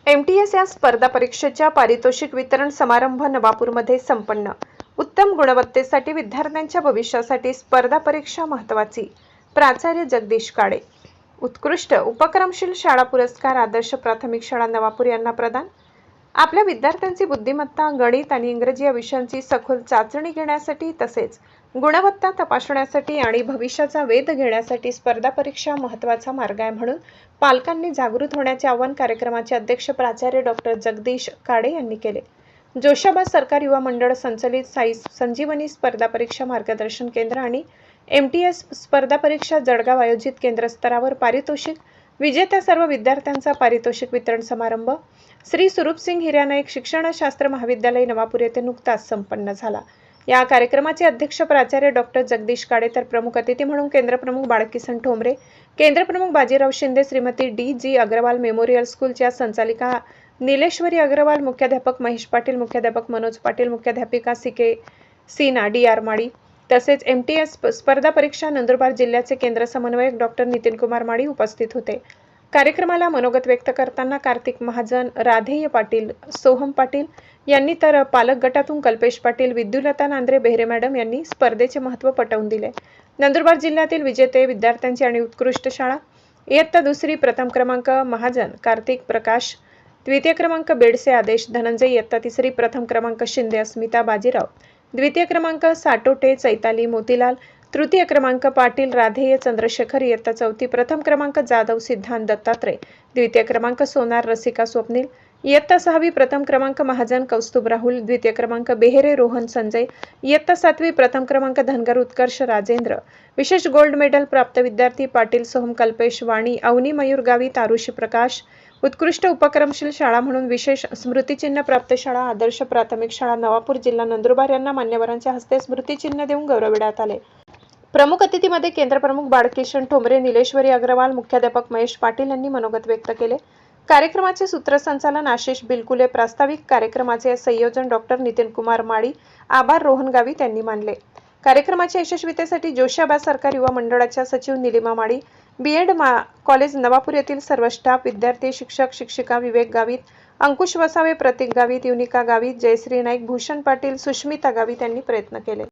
MTS या स्पर्धा परीक्षेच्या पारितोषिक वितरण समारंभ नवापूरमध्ये संपन्न। उत्तम गुणवत्तेसाठी विद्यार्थ्यांच्या भविष्यासाठी स्पर्धा परीक्षा महत्त्वाची। प्राचार्य जगदीश काळे। उत्कृष्ट उपक्रमशील शाळा पुरस्कार आदर्श प्राथमिक शाळा नवापूर यांना प्रदान। आपल्या विद्यार्थ्यांची बुद्धिमत्ता, गणित आणि इंग्रजी या विषयांची सखोल चाचणी घेण्यासाठी तसेच गुणवत्ता तपासण्यासाठी आणि भविष्याचा वेध घेण्यासाठी स्पर्धा परीक्षा महत्त्वाचा मार्ग आहे म्हणून पालकांनी जागृत होण्याचे आवाहन कार्यक्रमाचे अध्यक्ष प्राचार्य डॉक्टर जगदीश काळे यांनी केले। जोशाबा सरकार युवा मंडळ संचलित साई संजीवनी स्पर्धा परीक्षा मार्गदर्शन केंद्र आणि एमटीएस स्पर्धा परीक्षा जळगाव आयोजित केंद्र स्तरावर पारितोषिक विजेत्या सर्व विद्यार्थ्यांचा पारितोषिक वितरण समारंभ श्री सुरूपसिंग हिरानायक शिक्षणशास्त्र महाविद्यालय नवापूर येथे नुकताच संपन्न झाला। या कार्यक्रमाचे अध्यक्ष प्राचार्य डॉक्टर जगदीश काळे तर प्रमुख अतिथी म्हणून केंद्रप्रमुख बाळकिसन ठोंबरे, केंद्रप्रमुख बाजीराव शिंदे, श्रीमती डी.जी. अग्रवाल मेमोरियल स्कूलच्या संचालिका नीलेश्वरी अग्रवाल, मुख्याध्यापक महेश पाटील, मुख्याध्यापक मनोज पाटील, मुख्याध्यापिका सी.के. सीना डी.आर. माळी तसेच एमटीएस स्पर्धा परीक्षा नंदुरबार जिल्ह्याचे केंद्र समन्वयक डॉक्टर नितीन कुमार माळी उपस्थित होते। कार्यक्रमाला मनोगत व्यक्त करताना कार्तिक महाजन, राधेय पाटील, सोहम पाटील यांनी तर पालक गटातून कल्पेश पाटील, विद्युलता नांद्रे बेहरे मॅडम यांनी स्पर्धेचे महत्त्व पटवून दिले। नंदुरबार जिल्ह्यातील विजेते विद्यार्थ्यांची आणि उत्कृष्ट शाळा इयत्ता दुसरी प्रथम क्रमांक महाजन कार्तिक प्रकाश, द्वितीय क्रमांक बेडसे आदेश धनंजय, इयत्ता तिसरी प्रथम क्रमांक शिंदे अस्मिता बाजीराव, द्वितीय क्रमांक साटोटे चैताली मोतीलाल, तृतीय क्रमांक पाटील राधेय चंद्रशेखर, इयत्ता चौथी प्रथम क्रमांक जाधव सिद्धांत दत्तात्रय, द्वितीय क्रमांक सोनार रसिका स्वप्नील, इयत्ता सहावी प्रथम क्रमांक महाजन कौस्तुभ राहुल, द्वितीय क्रमांक बेहेरे रोहन संजय, इयत्ता सातवी प्रथम क्रमांक धनगर उत्कर्ष राजेंद्र, विशेष गोल्ड मेडल प्राप्त विद्यार्थी पाटील सोहम कल्पेश वाणी, अवनी मयूर गावित आरुषी प्रकाश, उत्कृष्ट उपक्रमशील शाळा म्हणून विशेष स्मृतिचिन्ह प्राप्त शाळा आदर्श प्राथमिक शाळा नवापूर जिल्हा नंदुरबार यांना मान्यवरांच्या हस्ते स्मृतिचिन्ह देऊन गौरविण्यात आले। प्रमुख अतिथीमध्ये केंद्रप्रमुख बाळकिशन ठोंबरे, नीलेश्वरी अग्रवाल, मुख्याध्यापक महेश पाटील यांनी मनोगत व्यक्त केले। कार्यक्रमाचे सूत्रसंचालन आशिष बिलकुले, प्रास्ताविक कार्यक्रमाचे संयोजन डॉक्टर नितीन कुमार माळी, आभार रोहन गावित यांनी मानले। कार्यक्रमाच्या यशस्वीतेसाठी जोशाबा सरकार युवा मंडळाच्या सचिव निलिमा माळी, बीएड कॉलेज नवापूर येथील सर्व स्टाफ, विद्यार्थी, शिक्षक, शिक्षिका, विवेक गावित, अंकुश वसावे, प्रतीक गावित, युनिका गावित, जयश्री नाईक, भूषण पाटील, सुष्मिता गावित यांनी प्रयत्न केले।